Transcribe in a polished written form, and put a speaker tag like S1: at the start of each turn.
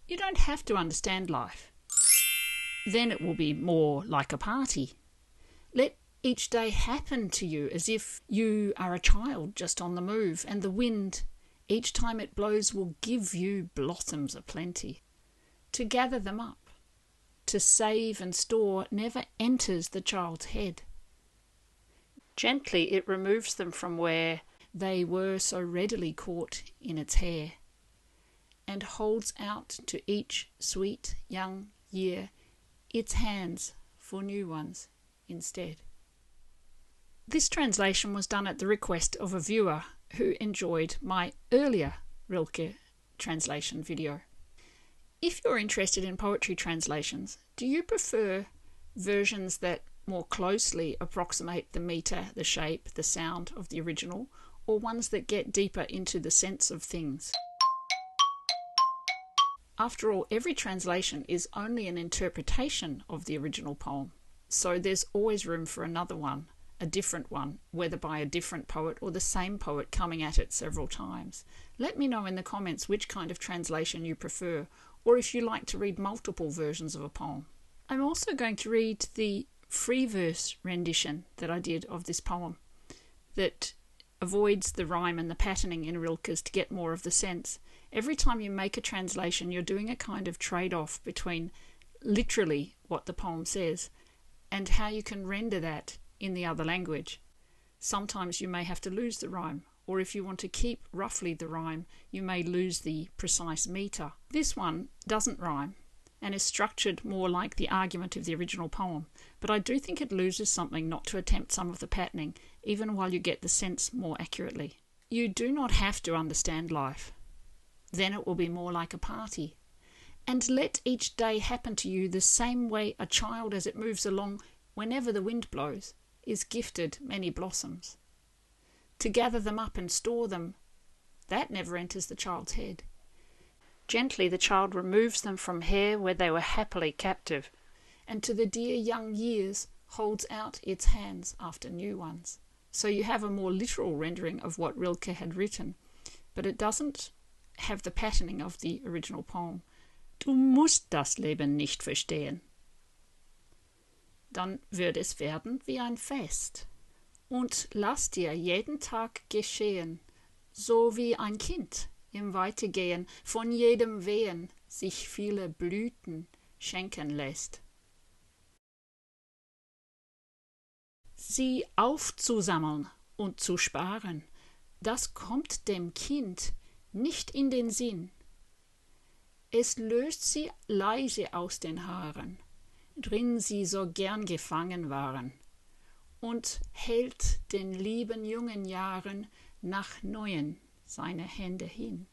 S1: You don't have to understand life. Then it will be more like a party. Let each day happen to you as if you are a child just on the move, and the wind, each time it blows, will give you blossoms aplenty. To gather them up, to save and store, never enters the child's head. Gently it removes them from where they were so readily caught in its hair, and holds out to each sweet young year its hands for new ones instead. This translation was done at the request of a viewer who enjoyed my earlier Rilke translation video. If you're interested in poetry translations, do you prefer versions that more closely approximate the meter, the shape, the sound of the original, or ones that get deeper into the sense of things? After all, every translation is only an interpretation of the original poem, so there's always room for another one, a different one, whether by a different poet or the same poet coming at it several times. Let me know in the comments which kind of translation you prefer, or if you like to read multiple versions of a poem. I'm also going to read the free verse rendition that I did of this poem, that avoids the rhyme and the patterning in Rilke's to get more of the sense. Every time you make a translation, you're doing a kind of trade-off between literally what the poem says and how you can render that in the other language. Sometimes you may have to lose the rhyme, or if you want to keep roughly the rhyme, you may lose the precise meter. This one doesn't rhyme and is structured more like the argument of the original poem, but I do think it loses something not to attempt some of the patterning, even while you get the sense more accurately. You do not have to understand life. Then it will be more like a party. And let each day happen to you the same way a child, as it moves along, whenever the wind blows, is gifted many blossoms. To gather them up and store them, that never enters the child's head. Gently the child removes them from hair where they were happily captive, and to the dear young years holds out its hands after new ones. So you have a more literal rendering of what Rilke had written, but it doesn't have the patterning of the original poem. Du musst das Leben nicht verstehen. Dann wird es werden wie ein Fest. Und lass dir jeden Tag geschehen, so wie ein Kind im Weitergehen von jedem Wehen sich viele Blüten schenken lässt. Sie aufzusammeln und zu sparen, das kommt dem Kind nicht in den Sinn. Es löst sie leise aus den Haaren, drin sie so gern gefangen waren, und hält den lieben jungen Jahren nach neuen seine Hände hin.